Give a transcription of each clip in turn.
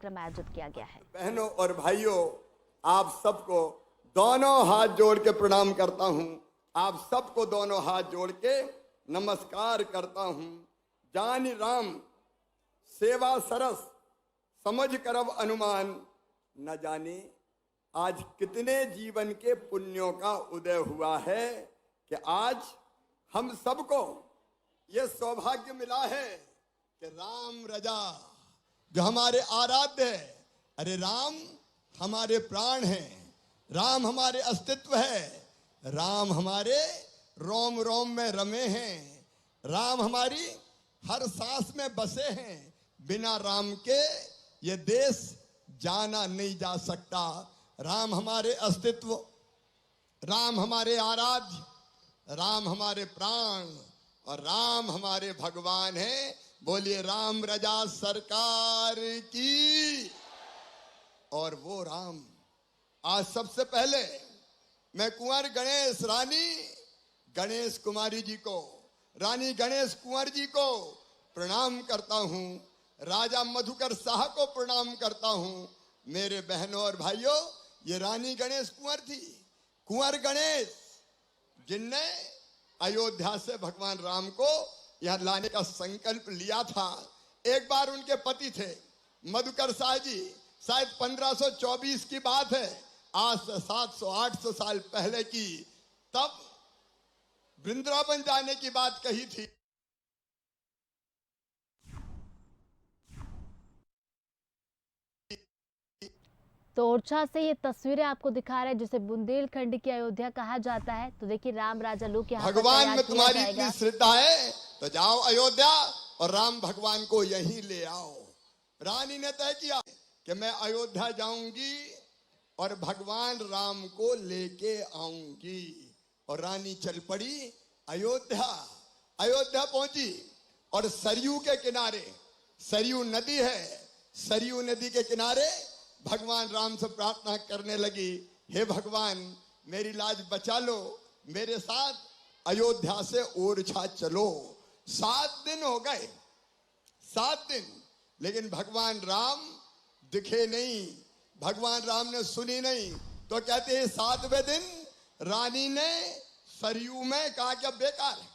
कार्यक्रम आयोजित किया गया है। बहनों और भाइयों, आप सबको दोनों हाथ जोड़ के प्रणाम करता हूं। आप सबको दोनों हाथ जोड़ के नमस्कार करता हूं। जानि राम सेवा सरस समझ करब अनुमान, न जाने आज कितने जीवन के पुण्यों का उदय हुआ है कि आज हम सबको ये सौभाग्य मिला है कि राम रजा जो हमारे आराध्य है। अरे राम हमारे प्राण हैं, राम हमारे अस्तित्व है, राम हमारे रोम रोम में रमे हैं, राम हमारी हर सांस में बसे हैं। बिना राम के ये देश जाना नहीं जा सकता। राम हमारे अस्तित्व, राम हमारे आराध्य, राम हमारे प्राण और राम हमारे भगवान हैं। बोलिए राम रजा सरकार की। और वो राम आज सबसे पहले मैं कुंवर गणेश रानी गणेश कुमारी जी को, रानी गणेश कुंवर जी को प्रणाम करता हूं। राजा मधुकर शाह को प्रणाम करता हूं। मेरे बहनों और भाइयों, ये रानी गणेश कुंवर थी, कुंवर गणेश, जिनने अयोध्या से भगवान राम को यहां लाने का संकल्प लिया था। एक बार उनके पति थे मधुकर शाह जी, शायद 1524 की बात है, आज से 700-800 साल पहले की। तब वृंदावन जाने की बात कही थी। तो ओरछा से ये तस्वीरें आपको दिखा रहे हैं जिसे बुंदेलखंड की अयोध्या कहा जाता है। तो देखिए राम राजा लोग यहाँ भगवान में तुम्हारी इतनी श्रद्धा है तो जाओ अयोध्या और राम भगवान को यहीं ले आओ। रानी ने तय किया कि मैं अयोध्या जाऊंगी और भगवान राम को लेके आऊंगी। और रानी चल पड़ी अयोध्या। अयोध्या पहुंची और सरयू के किनारे, सरयू नदी है, सरयू नदी के किनारे भगवान राम से प्रार्थना करने लगी, हे भगवान मेरी लाज बचा लो, मेरे साथ अयोध्या से ओरछा चलो। 7 दिन हो गए, 7 दिन, लेकिन भगवान राम दिखे नहीं, भगवान राम ने सुनी नहीं। तो कहते हैं 7वें दिन रानी ने सरयू में कहा क्या बेकार है,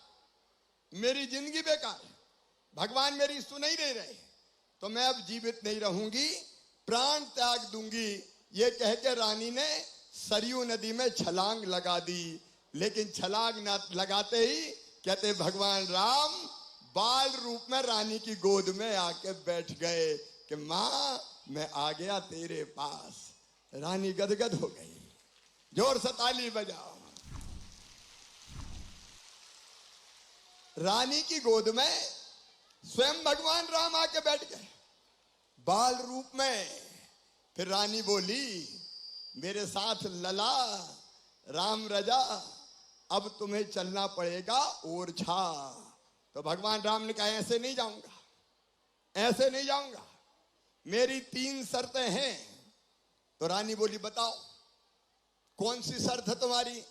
मेरी जिंदगी बेकार है, भगवान मेरी सुन ही नहीं रहे, तो मैं अब जीवित नहीं रहूंगी, प्राण त्याग दूंगी। ये कह के रानी ने सरयू नदी में छलांग लगा दी। लेकिन छलांग न लगाते ही कहते भगवान राम बाल रूप में रानी की गोद में आके बैठ गए कि मां मैं आ गया तेरे पास। रानी गदगद हो गई। जोर से ताली बजाओ। रानी की गोद में स्वयं भगवान राम आके बैठ गए बाल रूप में। फिर रानी बोली, मेरे साथ लला राम रजा, अब तुम्हें चलना पड़ेगा ओरछा। तो भगवान राम ने कहा ऐसे नहीं जाऊंगा, ऐसे नहीं जाऊंगा, मेरी 3 शर्तें हैं। तो रानी बोली बताओ कौन सी शर्त है तुम्हारी।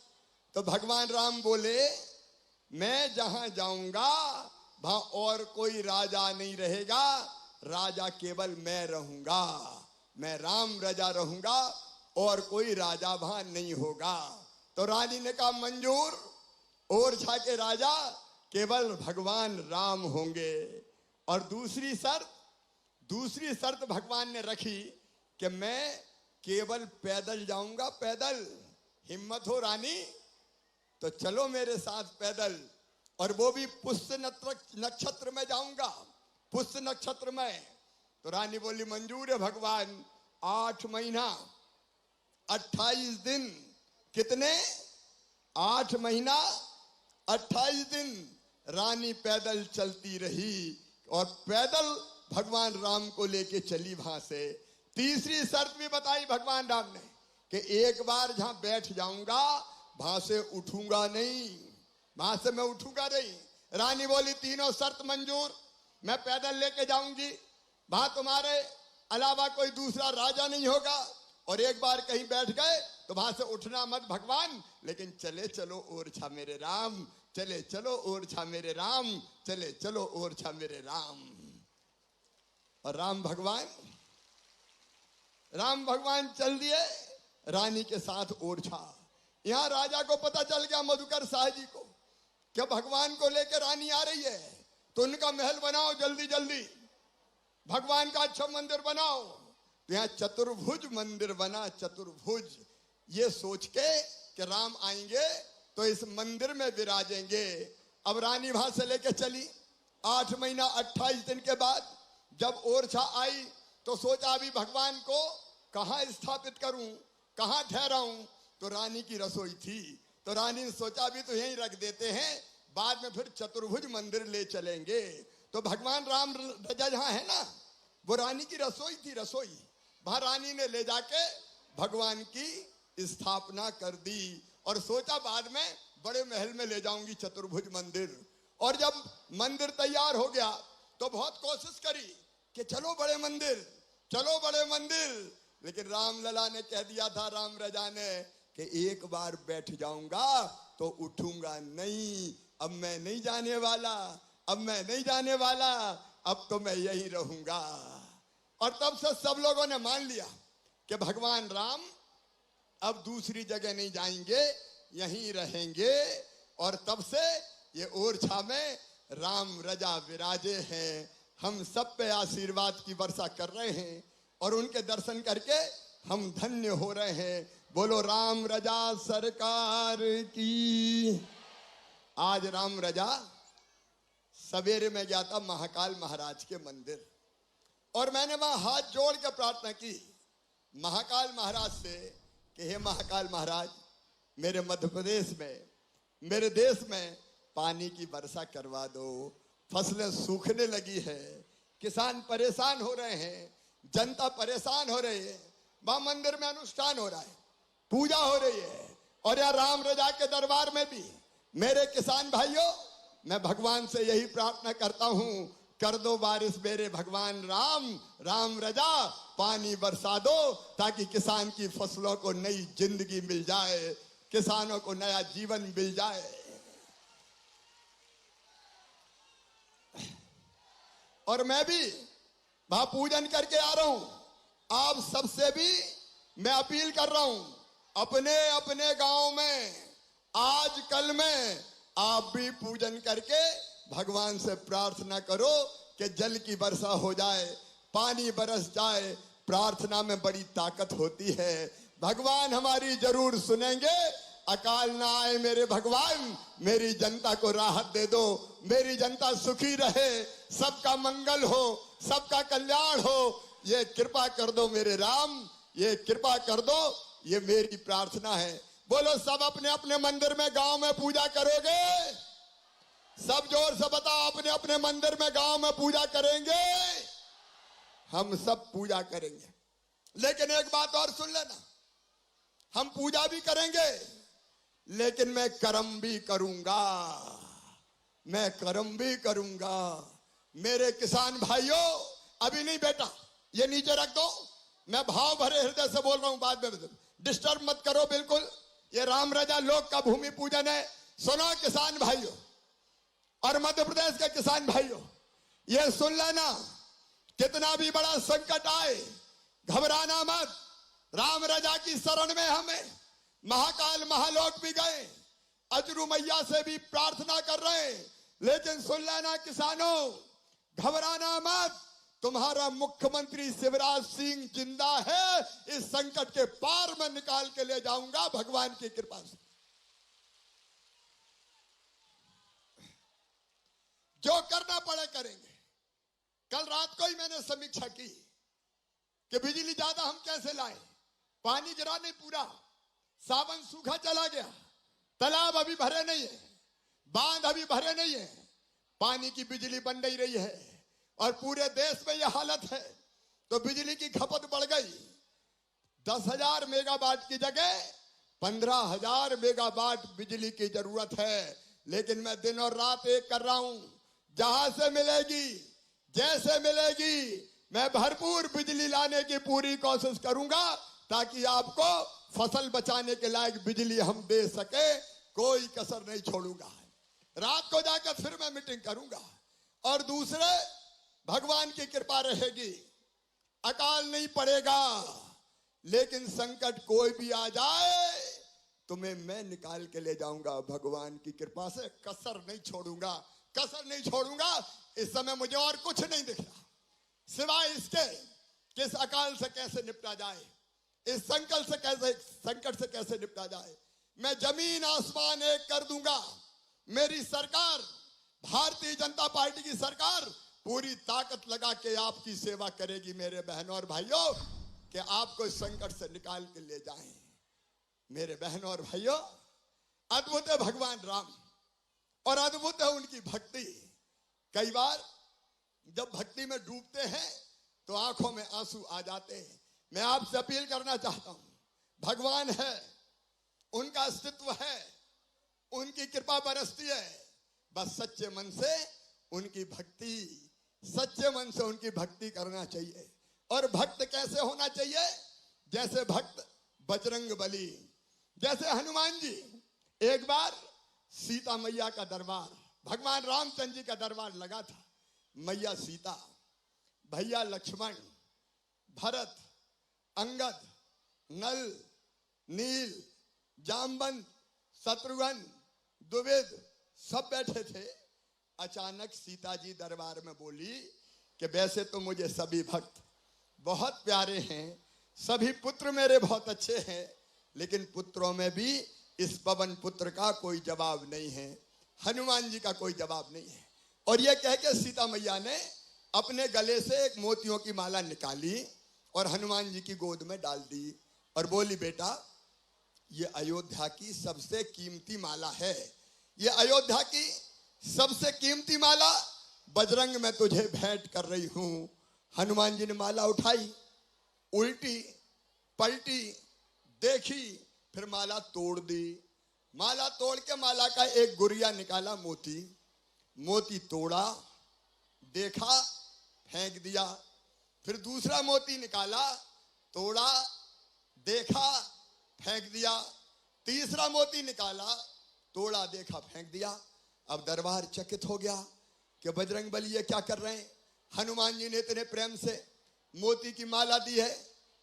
तो भगवान राम बोले, मैं जहां जाऊंगा वहां और कोई राजा नहीं रहेगा, राजा केवल मैं रहूंगा, मैं राम राजा रहूंगा और कोई राजा वहां नहीं होगा। तो रानी ने कहा मंजूर, ओरछा के राजा केवल भगवान राम होंगे। और दूसरी शर्त भगवान ने रखी कि मैं केवल पैदल जाऊंगा, पैदल। हिम्मत हो रानी तो चलो मेरे साथ पैदल, और वो भी पुष्य नक्षत्र में जाऊंगा, पुष्य नक्षत्र में। तो रानी बोली मंजूर है भगवान। 8 महीना 28 दिन, कितने 8 महीना 28 दिन रानी पैदल चलती रही और पैदल भगवान राम को लेके चली वहां से। तीसरी शर्त भी बताई भगवान राम ने कि एक बार जहां बैठ जाऊंगा वहां से उठूंगा नहीं, वहां से मैं उठूंगा नहीं। रानी बोली तीनों शर्त मंजूर, मैं पैदल लेके जाऊंगी, वहां तुम्हारे अलावा कोई दूसरा राजा नहीं होगा, और एक बार कहीं बैठ गए तो वहां से उठना मत भगवान, लेकिन चले चलो ओरछा मेरे राम, चले चलो ओरछा मेरे राम, चले चलो ओरछा मेरे राम। और राम भगवान राम भगवान चल दिए रानी के साथ ओरछा। यहां राजा को पता चल गया, मधुकर शाह जी को, कि भगवान को लेकर रानी आ रही है, तो उनका महल बनाओ जल्दी जल्दी, भगवान का अच्छा मंदिर बनाओ। तो यहाँ चतुर्भुज मंदिर बना, चतुर्भुज, ये सोच के कि राम आएंगे तो इस मंदिर में विराजेंगे। अब रानी वहां से लेके चली। 8 महीना 28 दिन के बाद जब ओरछा आई तो सोचा अभी भगवान को कहाँ स्थापित करूं, कहाँ ठहराऊं। तो रानी की रसोई थी, तो रानी ने सोचा अभी तो यहीं रख देते हैं, बाद में फिर चतुर्भुज मंदिर ले चलेंगे। तो भगवान राम रजा जहां है ना, वो रानी की रसोई थी, रसोई वहां रानी ने ले जाके भगवान की स्थापना कर दी और सोचा बाद में बड़े महल में ले जाऊंगी चतुर्भुज मंदिर। और जब मंदिर तैयार हो गया तो बहुत कोशिश करी कि चलो बड़े मंदिर, चलो बड़े मंदिर, लेकिन राम लला ने कह दिया था, राम रजा ने, कि एक बार बैठ जाऊंगा तो उठूंगा नहीं, अब मैं नहीं जाने वाला, अब मैं नहीं जाने वाला, अब तो मैं यही रहूंगा। और तब से सब लोगों ने मान लिया कि भगवान राम अब दूसरी जगह नहीं जाएंगे, यहीं रहेंगे। और तब से ये ओरछा में राम रजा विराजे हैं। हम सब पे आशीर्वाद की वर्षा कर रहे हैं और उनके दर्शन करके हम धन्य हो रहे हैं। बोलो राम रजा सरकार की। आज राम रजा सवेरे में गया था महाकाल महाराज के मंदिर और मैंने वहां हाथ जोड़ के प्रार्थना की महाकाल महाराज से कि हे महाकाल महाराज, मेरे मध्य प्रदेश में, मेरे देश में पानी की वर्षा करवा दो। फसलें सूखने लगी है, किसान परेशान हो रहे हैं, जनता परेशान हो रही है। वहां मंदिर में अनुष्ठान हो रहा है, पूजा हो रही है और यहाँ राम रजा के दरबार में भी मेरे किसान भाइयों, मैं भगवान से यही प्रार्थना करता हूं, कर दो बारिश मेरे भगवान राम, राम रजा, पानी बरसा दो ताकि किसान की फसलों को नई जिंदगी मिल जाए, किसानों को नया जीवन मिल जाए। और मैं भी वहां पूजन करके आ रहा हूं। आप सबसे भी मैं अपील कर रहा हूं, अपने अपने गांव में आज कल में आप भी पूजन करके भगवान से प्रार्थना करो कि जल की वर्षा हो जाए, पानी बरस जाए। प्रार्थना में बड़ी ताकत होती है। भगवान हमारी जरूर सुनेंगे। अकाल ना आए मेरे भगवान, मेरी जनता को राहत दे दो, मेरी जनता सुखी रहे, सबका मंगल हो, सबका कल्याण हो, ये कृपा कर दो मेरे राम, ये कृपा कर दो। ये मेरी प्रार्थना है। बोलो सब अपने अपने मंदिर में गांव में पूजा करोगे? सब जोर से बताओ, अपने अपने मंदिर में गांव में पूजा करेंगे? हम सब पूजा करेंगे, लेकिन एक बात और सुन लेना, हम पूजा भी करेंगे लेकिन मैं कर्म भी करूंगा, मैं कर्म भी करूंगा। मेरे किसान भाइयों, अभी नहीं बेटा, ये नीचे रख दो, मैं भाव भरे हृदय से बोल रहा हूं, बाद में डिस्टर्ब मत करो बिल्कुल। ये राम रजा लोक का भूमि पूजन है। सुनो किसान भाइयों और मध्य प्रदेश के किसान भाइयों, ये सुन लेना, कितना भी बड़ा संकट आए घबराना मत। राम रजा की शरण में हमें महाकाल महालोक भी गए, अजरू मैया से भी प्रार्थना कर रहे हैं, लेकिन सुन लेना किसानों, घबराना मत। तुम्हारा मुख्यमंत्री शिवराज सिंह जिंदा है, इस संकट के पार में निकाल के ले जाऊंगा भगवान की कृपा से। जो करना पड़े करेंगे। कल रात को ही मैंने समीक्षा की कि बिजली ज्यादा हम कैसे लाए, पानी जरा नहीं पूरा, सावन सूखा चला गया, तालाब अभी भरे नहीं है, बांध अभी भरे नहीं है, पानी की बिजली बन नहीं रही है और पूरे देश में यह हालत है। तो बिजली की खपत बढ़ गई। 10,000 मेगावाट की जगह 15,000 मेगावाट बिजली की जरूरत है। लेकिन मैं दिन और रात एक कर रहा हूं, जहां से मिलेगी, जैसे मिलेगी, मैं भरपूर बिजली लाने की पूरी कोशिश करूंगा ताकि आपको फसल बचाने के लायक बिजली हम दे सके। कोई कसर नहीं छोड़ूंगा। रात को जाकर फिर मैं मीटिंग करूंगा। और दूसरे, भगवान की कृपा रहेगी, अकाल नहीं पड़ेगा, लेकिन संकट कोई भी आ जाए तुम्हें मैं निकाल के ले जाऊंगा भगवान की कृपा से। कसर नहीं छोड़ूंगा, कसर नहीं छोड़ूंगा। इस समय मुझे और कुछ नहीं दिख रहा सिवाय इसके कि इस अकाल से कैसे निपटा जाए, इस संकट से कैसे निपटा जाए। मैं जमीन आसमान एक कर दूंगा। मेरी सरकार, भारतीय जनता पार्टी की सरकार पूरी ताकत लगा के आपकी सेवा करेगी मेरे बहनों और भाइयों, कि आपको इस संकट से निकाल के ले जाएं। मेरे बहनों और भाइयों, अद्भुत है भगवान राम और अद्भुत है उनकी भक्ति। कई बार जब भक्ति में डूबते हैं तो आंखों में आंसू आ जाते हैं। मैं आपसे अपील करना चाहता हूं, भगवान है, उनका अस्तित्व है, उनकी कृपा बरसती है। बस सच्चे मन से उनकी भक्ति, सच्चे मन से उनकी भक्ति करना चाहिए। और भक्त कैसे होना चाहिए? जैसे भक्त बजरंग बली, जैसे हनुमान जी। एक बार सीता मैया का दरबार, भगवान रामचंद्र जी का दरबार लगा था। मैया सीता, भैया लक्ष्मण, भरत, अंगद, नल, नील, जामवंत, शत्रुघ्न, द्विविद सब बैठे थे। अचानक सीता जी दरबार में बोली कि वैसे तो मुझे सभी भक्त बहुत प्यारे हैं, सभी पुत्र मेरे बहुत अच्छे हैं, लेकिन पुत्रों में भी इस पवन पुत्र का कोई जवाब नहीं है, हनुमान जी का कोई जवाब नहीं है। और यह कह के सीता मैया ने अपने गले से एक मोतियों की माला निकाली और हनुमान जी की गोद में डाल दी और बोली, बेटा ये अयोध्या की सबसे कीमती माला है, ये अयोध्या की सबसे कीमती माला बजरंग मैं तुझे भेंट कर रही हूं। हनुमान जी ने माला उठाई, उल्टी पलटी, देखी, फिर माला तोड़ दी। माला तोड़ के माला का एक गुरिया निकाला, मोती, मोती तोड़ा, देखा, फेंक दिया। फिर दूसरा मोती निकाला, तोड़ा, देखा, फेंक दिया। तीसरा मोती निकाला, तोड़ा, देखा, फेंक दिया। अब दरबार चकित हो गया कि बजरंग बली ये क्या कर रहे हैं? हनुमान जी ने इतने प्रेम से मोती की माला दी है,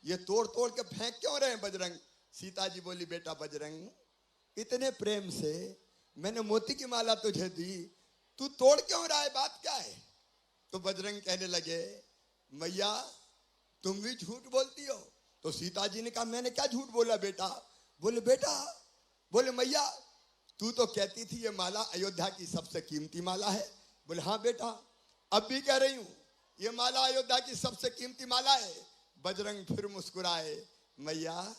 ये तोड़ तोड़ के फेंक क्यों रहे हैं बजरंग? सीता जी बोली, बेटा बजरंग, इतने प्रेम से मैंने मोती की माला तुझे दी, तू तोड़ क्यों रहा है, बात क्या है? तो बजरंग कहने लगे, मैया तुम भी झूठ बोलती हो। तो सीता जी ने कहा, मैंने क्या झूठ बोला बेटा? बोले, बेटा, बोले मैया तू तो कहती थी ये माला अयोध्या की सबसे कीमती माला है। बोले, हाँ बेटा, अब भी कह रही हूं ये माला अयोध्या की सबसे कीमती माला है। बजरंग फिर मुस्कुराए, मैया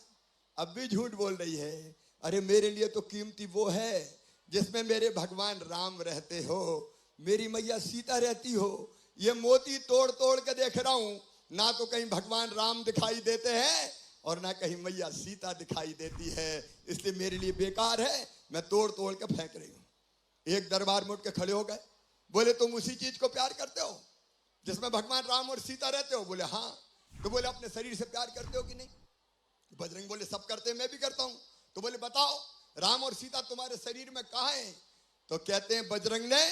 अब भी झूठ बोल रही है। अरे मेरे लिए तो कीमती वो है जिसमें मेरे भगवान राम रहते हो, मेरी मैया सीता रहती हो। ये मोती तोड़ तोड़ के देख रहा हूं, ना तो कहीं भगवान राम दिखाई देते हैं और ना कहीं मैया सीता दिखाई देती है, इसलिए मेरे लिए बेकार है, मैं तोड़ तोड़ के फेंक रही हूं। एक दरबार में उठ के खड़े हो गए, बोले, तुम उसी चीज को प्यार करते हो जिसमें भगवान राम और सीता रहते हो? बोले, हाँ। तो बोले, अपने शरीर से प्यार करते हो कि नहीं? बजरंग बोले, सब करते हैं, मैं भी करता हूं। तो बोले, बताओ राम और सीता तुम्हारे शरीर में कहां है? तो कहते हैं, बजरंग ने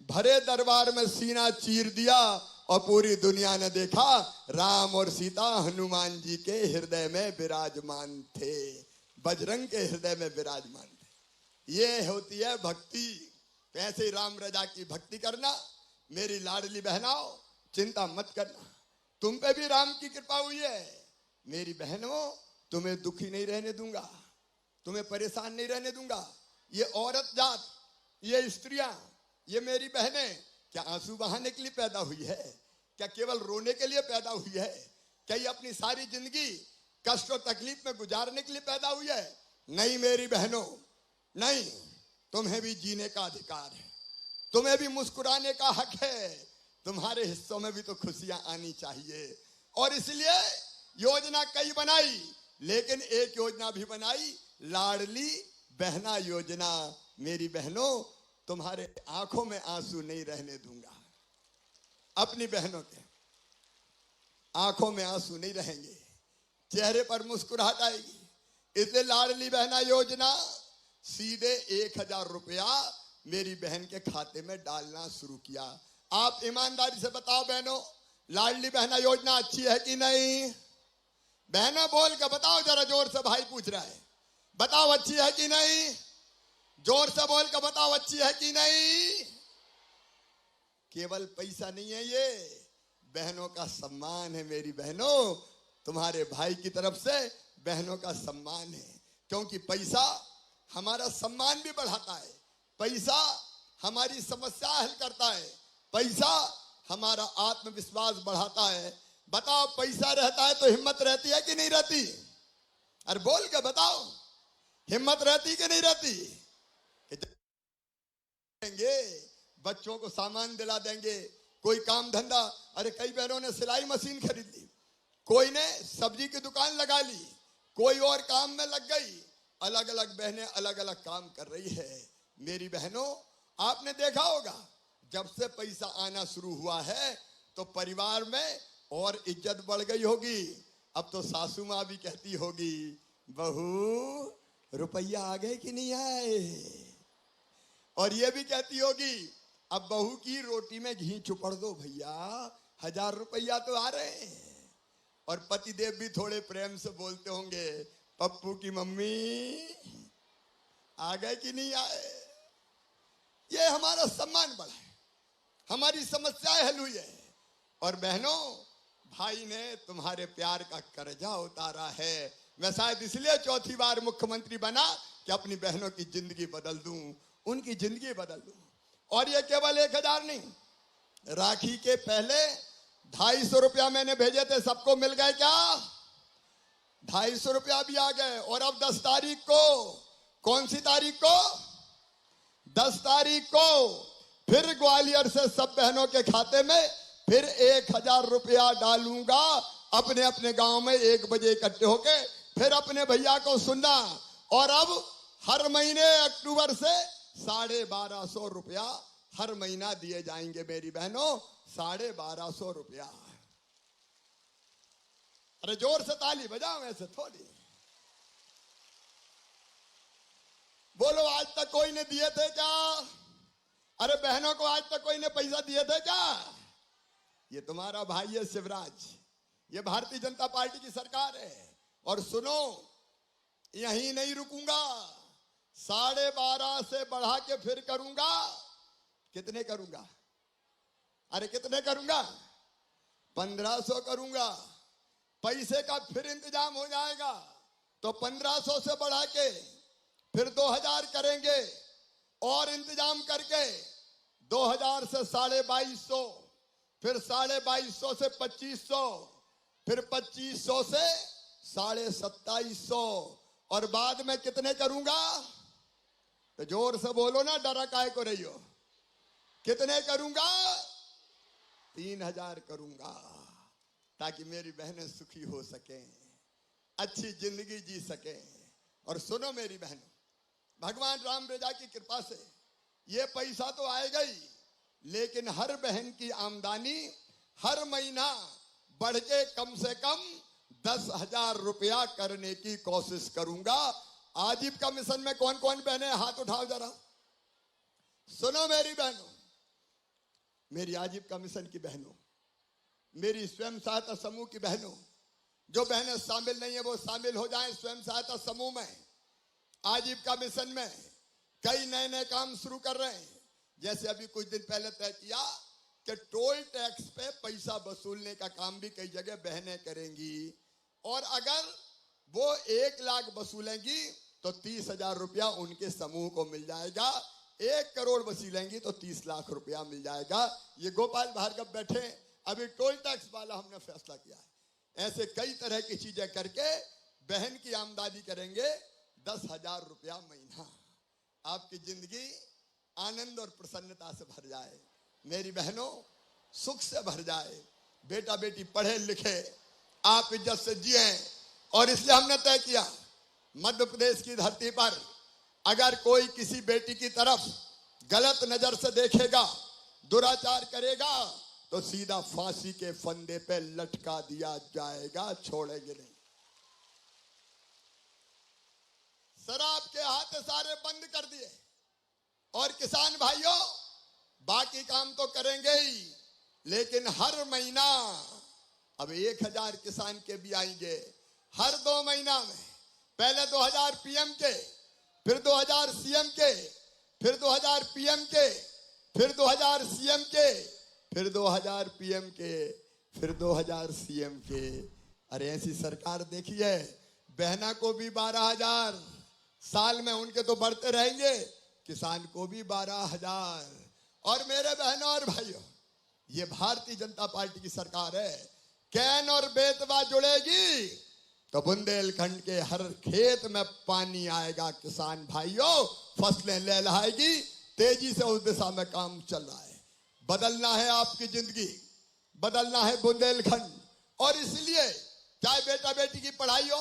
भरे दरबार में सीना चीर दिया और पूरी दुनिया ने देखा राम और सीता हनुमान जी के हृदय में विराजमान थे, बजरंग के हृदय में विराजमान थे। ये होती है भक्ति। ऐसे ही राम रजा की भक्ति करना। मेरी लाडली बहनाओ, चिंता मत करना, तुम पे भी राम की कृपा हुई है। मेरी बहनों, तुम्हें दुखी नहीं रहने दूंगा, तुम्हें परेशान नहीं रहने दूंगा। ये औरत जात, ये स्त्रियां, ये मेरी बहनें क्या आंसू बहाने के लिए पैदा हुई है? क्या केवल रोने के लिए पैदा हुई है? क्या ये अपनी सारी जिंदगी कष्ट और तकलीफ में गुजारने के लिए पैदा हुई है? नहीं मेरी बहनों, नहीं, तुम्हें भी जीने का अधिकार है, तुम्हें भी मुस्कुराने का हक है, तुम्हारे हिस्सों में भी तो खुशियां आनी चाहिए। और इसलिए योजना कई बनाई, लेकिन एक योजना भी बनाई, लाडली बहना योजना। मेरी बहनों, तुम्हारे आंखों में आंसू नहीं रहने दूंगा, अपनी बहनों के आंखों में आंसू नहीं रहेंगे, चेहरे पर मुस्कुराहट आएगी। इसलिए लाडली बहना योजना सीधे 1000 रुपया मेरी बहन के खाते में डालना शुरू किया। आप ईमानदारी से बताओ बहनों, लाडली बहना योजना अच्छी है कि नहीं? बहना बोल के बताओ जरा जोर से, भाई पूछ रहा है, बताओ अच्छी है कि नहीं? जोर से बोल के बताओ अच्छी है कि नहीं? केवल पैसा नहीं है ये, बहनों का सम्मान है। मेरी बहनों, तुम्हारे भाई की तरफ से बहनों का सम्मान है, क्योंकि पैसा हमारा सम्मान भी बढ़ाता है, पैसा हमारी समस्या हल करता है, पैसा हमारा आत्मविश्वास बढ़ाता है। बताओ पैसा रहता है तो हिम्मत रहती है कि नहीं रहती? अरे बोल के बताओ, हिम्मत रहती कि नहीं रहती? देंगे बच्चों को सामान दिला देंगे, कोई काम धंधा। अरे कई बहनों ने सिलाई मशीन खरीद ली, कोई ने सब्जी की दुकान लगा ली, कोई और काम में लग गई। अलग अलग बहनें अलग अलग काम कर रही है। मेरी बहनों, आपने देखा होगा जब से पैसा आना शुरू हुआ है तो परिवार में और इज्जत बढ़ गई होगी। अब तो सासू माँ भी कहती होगी, बहू रुपया आ गए कि नहीं आए? और ये भी कहती होगी, अब बहू की रोटी में घी चुपड़ दो भैया, 1000 रुपया तो आ रहे हैं। और पतिदेव भी थोड़े प्रेम से बोलते होंगे, पप्पू की मम्मी आ गए कि नहीं आए? ये हमारा सम्मान बढ़ा है, हमारी समस्याएं हल हुई है। और बहनों, भाई ने तुम्हारे प्यार का कर्जा उतारा है। मैं शायद इसलिए चौथी बार मुख्यमंत्री बना कि अपनी बहनों की जिंदगी बदल दूं, उनकी जिंदगी बदल दूं। और ये केवल 1000 नहीं, राखी के पहले 250 रुपया मैंने भेजे थे, सबको मिल गए क्या? 250 रुपया भी आ गए। और अब 10 तारीख को, कौन सी तारीख को? 10 तारीख को फिर ग्वालियर से सब बहनों के खाते में फिर 1000 रुपया डालूंगा। अपने अपने गांव में 1 बजे इकट्ठे होके फिर अपने भैया को सुनना। और अब हर महीने अक्टूबर से 1250 रुपया हर महीना दिए जाएंगे मेरी बहनों, 1250 रुपया। अरे जोर से ताली बजाओ, ऐसे थोड़ी। बोलो, आज तक कोई ने दिए थे क्या? अरे बहनों को आज तक कोई ने पैसा दिए थे क्या? ये तुम्हारा भाई है शिवराज, ये भारतीय जनता पार्टी की सरकार है। और सुनो, यहीं नहीं रुकूंगा, 12.5 से बढ़ा के फिर करूंगा। कितने करूंगा? अरे कितने करूंगा? 1500 करूंगा। पैसे का फिर इंतजाम हो जाएगा तो 1500 से बढ़ा के फिर 2000 करेंगे। और इंतजाम करके 2000 से 2250, फिर 2250 से 2500, फिर 2500 से 2750। और बाद में कितने करूंगा? तो जोर से बोलो ना, डरा काहे को रही हो? कितने करूंगा? 3000 करूंगा, ताकि मेरी बहनें सुखी हो सकें, अच्छी जिंदगी जी सकें। और सुनो मेरी बहनों, भगवान राम रेजा की कृपा से ये पैसा तो आएगा ही, लेकिन हर बहन की आमदनी हर महीना बढ़ के कम से कम 10,000 रुपया करने की कोशिश करूंगा। आजीविका मिशन में कौन कौन बहनें हाथ उठाओ जरा। सुनो मेरी बहनों, मेरी आजीविका मिशन की बहनों, मेरी स्वयं सहायता समूह की बहनों, जो बहनें शामिल नहीं है वो शामिल हो जाएं स्वयं सहायता समूह में। आजीविका मिशन में कई नए नए काम शुरू कर रहे हैं। जैसे अभी कुछ दिन पहले तय किया कि टोल टैक्स पे पैसा वसूलने का काम भी कई जगह बहनें करेंगी। और अगर वो 1 लाख वसूलेंगी तो 30,000 रुपया उनके समूह को मिल जाएगा। 1 करोड़ वसूलेंगी तो 30 लाख रुपया मिल जाएगा। ये गोपाल भार्गव बैठे, अभी टोल टैक्स वाला हमने फैसला किया है। ऐसे कई तरह की चीजें करके बहन की आमदनी करेंगे 10,000 रुपया महीना। आपकी जिंदगी आनंद और प्रसन्नता से भर जाए, मेरी बहनों सुख से भर जाए। बेटा बेटी पढ़े लिखे, आप इज्जत से जिए। और इसलिए हमने तय किया, मध्य प्रदेश की धरती पर अगर कोई किसी बेटी की तरफ गलत नजर से देखेगा, दुराचार करेगा, तो सीधा फांसी के फंदे पे लटका दिया जाएगा, छोड़ेंगे नहीं। शराब के हाथ सारे बंद कर दिए। और किसान भाइयों, बाकी काम तो करेंगे ही, लेकिन हर महीना अब 1000 किसान के भी आएंगे। हर 2 महीना में पहले 2000 पीएम के, फिर 2000 सीएम के, फिर 2000 पीएम के, फिर 2000 सीएम के, फिर 2000 पीएम के, फिर 2000 सीएम के। अरे ऐसी सरकार देखी है। बहना को भी 12,000 साल में, उनके तो बढ़ते रहेंगे, किसान को भी 12,000। और मेरे बहनों और भाइयों, ये भारतीय जनता पार्टी की सरकार है। कैन और बेतवा जुड़ेगी तो बुंदेलखंड के हर खेत में पानी आएगा। किसान भाइयों, फसलें लहलहाएगी। तेजी से उस दिशा में काम चल रहा है। बदलना है आपकी जिंदगी, बदलना है बुंदेलखंड। और इसलिए चाहे बेटा बेटी की पढ़ाई हो,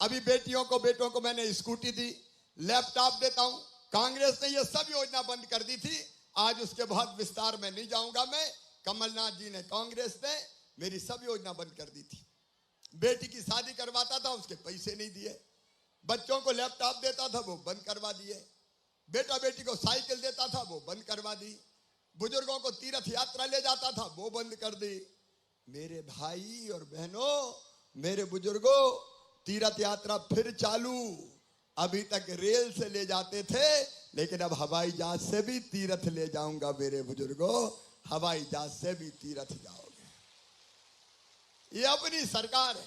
अभी बेटियों को बेटों को मैंने स्कूटी दी, लैपटॉप देता हूं। कांग्रेस ने ये सब योजना बंद कर दी थी। आज उसके बहुत विस्तार में नहीं जाऊंगा मैं। कमलनाथ जी ने, कांग्रेस ने मेरी सब योजना बंद कर दी थी। बेटी की शादी करवाता था, उसके पैसे नहीं दिए। बच्चों को लैपटॉप देता था, वो बंद करवा दिए। बेटा बेटी को साइकिल देता था, वो बंद करवा दी। बुजुर्गों को तीर्थ यात्रा ले जाता था, वो बंद कर दी। मेरे भाई और बहनों, मेरे बुजुर्गों, तीर्थ यात्रा फिर चालू। अभी तक रेल से ले जाते थे, लेकिन अब हवाई जहाज से भी तीर्थ ले जाऊंगा। मेरे बुजुर्गों, हवाई जहाज से भी तीर्थ जाओगे। ये अपनी सरकार है।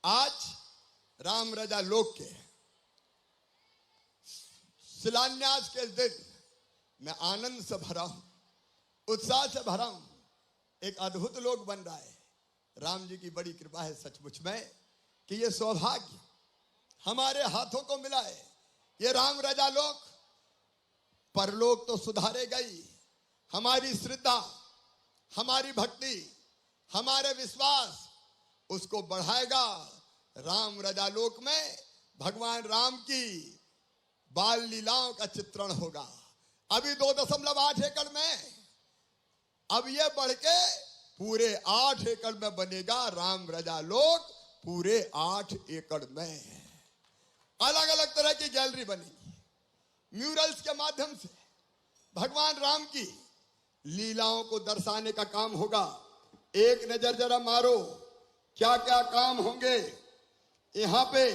आज राम रजा लोक के शिलान्यास के दिन मैं आनंद से भरा हूं, उत्साह से भरा हूं। एक अद्भुत लोक बन रहा है। राम जी की बड़ी कृपा है सचमुच में कि ये सौभाग्य हमारे हाथों को मिला है। ये राम रजा लोक परलोक तो सुधारेगा ही, हमारी श्रद्धा, हमारी भक्ति, हमारे विश्वास उसको बढ़ाएगा। राम रजा लोक में भगवान राम की बाल लीलाओं का चित्रण होगा। अभी 2.8 एकड़ में, अब ये बढ़ के पूरे 8 एकड़ में बनेगा राम रजा लोक। पूरे 8 एकड़ में अलग अलग तरह की गैलरी बनेगी। म्यूरल्स के माध्यम से भगवान राम की लीलाओं को दर्शाने का काम होगा। एक नजर जरा मारो, क्या क्या काम होंगे यहां पे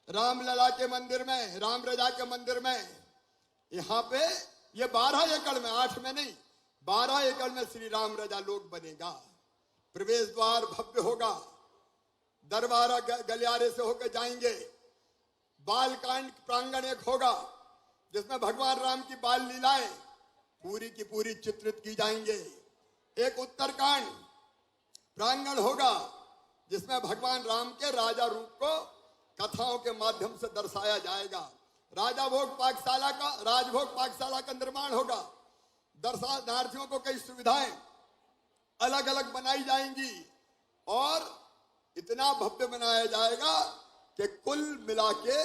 रामलला के मंदिर में, राम रजा के मंदिर में। यहां पे ये 12 एकड़ में, 8 में नहीं, 12 एकड़ में श्री राम रजा लोक बनेगा। प्रवेश द्वार भव्य होगा, दरबारा गलियारे से होकर जाएंगे। बालकांड प्रांगण एक होगा जिसमें भगवान राम की बाल लीलाएं पूरी की पूरी चित्रित की जाएंगे। एक उत्तरकांड प्रांगण होगा जिसमें भगवान राम के राजा रूप को कथाओं के माध्यम से दर्शाया जाएगा। राजभोग पाकशाला का निर्माण होगा। दर्शनार्थियों को कई सुविधाएं अलग अलग बनाई जाएंगी और इतना भव्य बनाया जाएगा कि कुल मिला के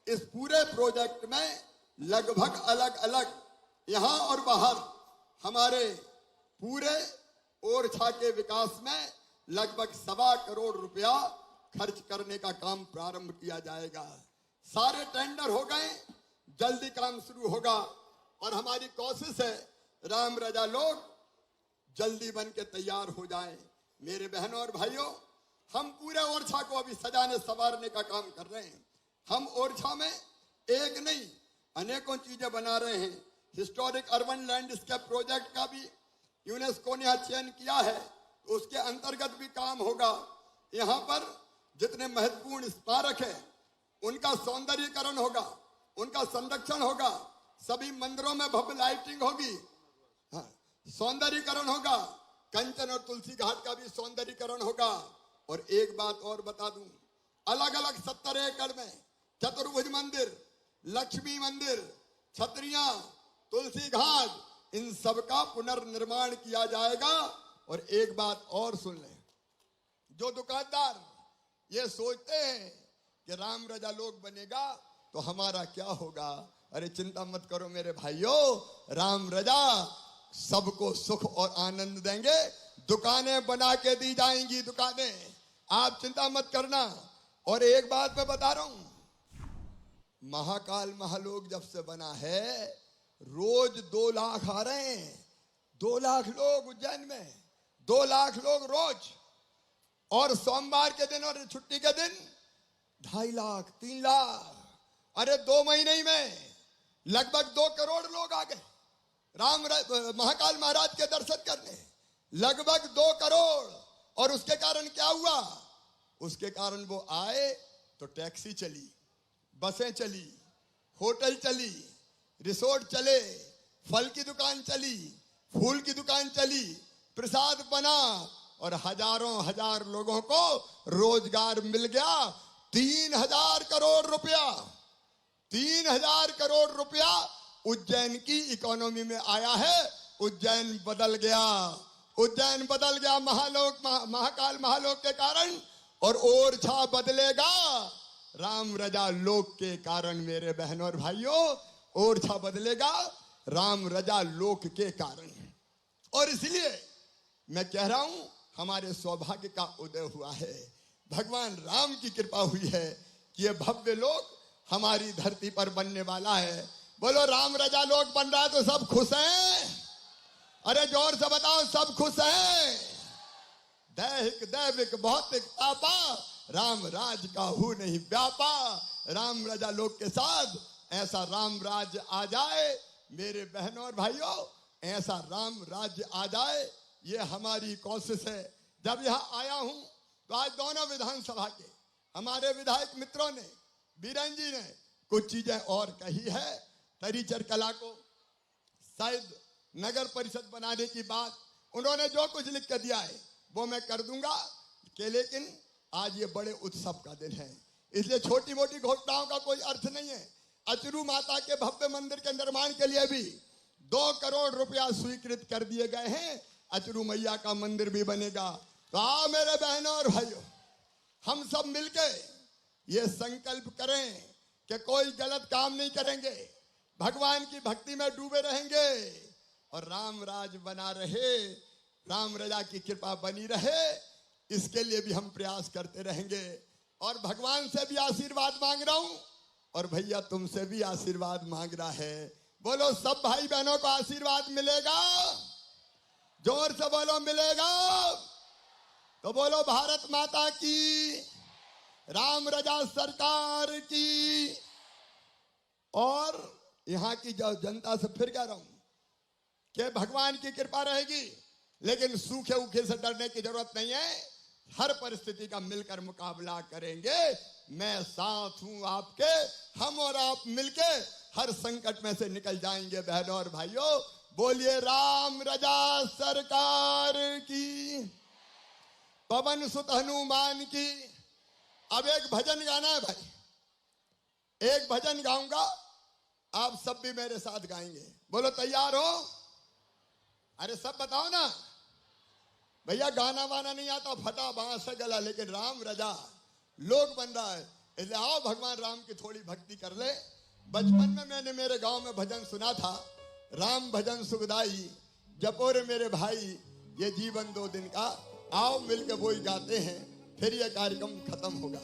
इस पूरे प्रोजेक्ट में लगभग अलग अलग यहां और बाहर हमारे पूरे ओरछा के विकास में लगभग 1.25 करोड़ रुपया खर्च करने का काम प्रारंभ किया जाएगा। सारे टेंडर हो गए, जल्दी काम शुरू होगा और हमारी कोशिश है राम रजा लोक जल्दी बन के तैयार हो जाए। मेरे बहनों और भाइयों, हम पूरे ओरछा को अभी सजाने संवारने का काम कर रहे हैं। हम ओरछा में एक नहीं अनेकों चीजें बना रहे हैं। हिस्टोरिक अर्बन लैंडस्केप प्रोजेक्ट का भी यूनेस्को ने यहाँ चयन किया है, उसके अंतर्गत भी काम होगा। यहाँ पर जितने महत्वपूर्ण स्मारक है उनका सौंदर्यीकरण होगा, उनका संरक्षण होगा। सभी मंदिरों में भव्य लाइटिंग होगी, सौंदर्यीकरण होगा। कंचन और तुलसी घाट का भी सौंदर्यीकरण होगा। और एक बात और बता दूं, अलग अलग 70 एकड़ में चतुर्भुज मंदिर, लक्ष्मी मंदिर, छतरियां, तुलसी घाट, इन सब का पुनर्निर्माण किया जाएगा। और एक बात और सुन लें, जो दुकानदार ये सोचते हैं कि राम रजा लोक बनेगा तो हमारा क्या होगा, अरे चिंता मत करो मेरे भाइयों, राम रजा सबको सुख और आनंद देंगे। दुकानें बना के दी जाएंगी, दुकानें, आप चिंता मत करना। और एक बात मैं बता रहा हूं, महाकाल महालोक जब से बना है रोज 2 लाख आ रहे हैं। 2 लाख लोग उज्जैन में, 2 लाख लोग रोज। और सोमवार के दिन और छुट्टी के दिन 2.5 लाख 3 लाख, अरे 2 महीने ही में लगभग 2 करोड़ लोग आ गए महाकाल महाराज के दर्शन करने, लगभग 2 करोड़। और उसके कारण क्या हुआ? उसके कारण वो आए तो टैक्सी चली, बसें चली, होटल चली, रिसोर्ट चले, फल की दुकान चली, फूल की दुकान चली, प्रसाद बना और हजारों हजार लोगों को रोजगार मिल गया। 3,000 करोड़ रुपया, 3,000 करोड़ रुपया उज्जैन की इकोनॉमी में आया है। उज्जैन बदल गया, उज्जैन बदल गया महालोक महाकाल महालोक के कारण। और ओरछा बदलेगा राम रजा लोक के कारण। मेरे बहनों और भाइयों, ओरछा बदलेगा राम रजा लोक के कारण। और इसलिए मैं कह रहा हूं, हमारे सौभाग्य का उदय हुआ है। भगवान राम की कृपा हुई है कि ये भव्य लोक हमारी धरती पर बनने वाला है। बोलो राम रजा लोक बन रहा है तो सब खुश हैं? अरे जोर से बताओ, सब खुश हैं? दैहिक दैविक भौतिक तापा, राम राज का हूं नहीं व्यापा। राम रजा लोक के साथ ऐसा राम राज आ जाए मेरे बहनों और भाइयों, ऐसा राम राज्य आ जाए, ये हमारी कोशिश है। जब यहां आया हूं तो आज दोनों विधानसभा के हमारे विधायक मित्रों ने, बीरेन जी ने कुछ चीजें और कही है। तरीचर कला को शायद नगर परिषद बनाने की बात उन्होंने जो कुछ लिख कर दिया है वो मैं कर दूंगा कि, लेकिन आज ये बड़े उत्सव का दिन है, इसलिए छोटी मोटी घोषणाओं का कोई अर्थ नहीं है। अचरू माता के भव्य मंदिर के निर्माण के लिए भी 2 करोड़ रुपया स्वीकृत कर दिए गए हैं। अचरू मैया का मंदिर भी बनेगा। तो आओ मेरे बहनों और भाइयों, हम सब मिलके ये संकल्प करें कि कोई गलत काम नहीं करेंगे, भगवान की भक्ति में डूबे रहेंगे और राम राज बना रहे, राम रजा की कृपा बनी रहे, इसके लिए भी हम प्रयास करते रहेंगे। और भगवान से भी आशीर्वाद मांग रहा हूं और भैया तुमसे भी आशीर्वाद मांग रहा है। बोलो सब भाई बहनों को आशीर्वाद मिलेगा? जोर से बोलो मिलेगा। तो बोलो भारत माता की, राम रजा सरकार की। और यहां की जनता से फिर कह रहा हूं कि भगवान की कृपा रहेगी, लेकिन सूखे उखे से डरने की जरूरत नहीं है। हर परिस्थिति का मिलकर मुकाबला करेंगे। मैं साथ हूं आपके, हम और आप मिलके हर संकट में से निकल जाएंगे। बहनों और भाइयों, बोलिए राम रजा सरकार की, पवन सुत हनुमान की। अब एक भजन गाना है भाई, एक भजन गाऊंगा, आप सब भी मेरे साथ गाएंगे। बोलो तैयार हो? अरे सब बताओ ना भैया, गाना वाना नहीं आता, फटा बांस से गला, लेकिन राम रजा लोग बन रहा है। इसलिए आओ भगवान राम की थोड़ी भक्ति कर ले। बचपन में मैंने मेरे गांव में भजन सुना था, राम भजन सुखदाई जपो रे मेरे भाई, ये जीवन 2 दिन का। आओ मिलकर वही गाते हैं, फिर ये कार्यक्रम खत्म होगा।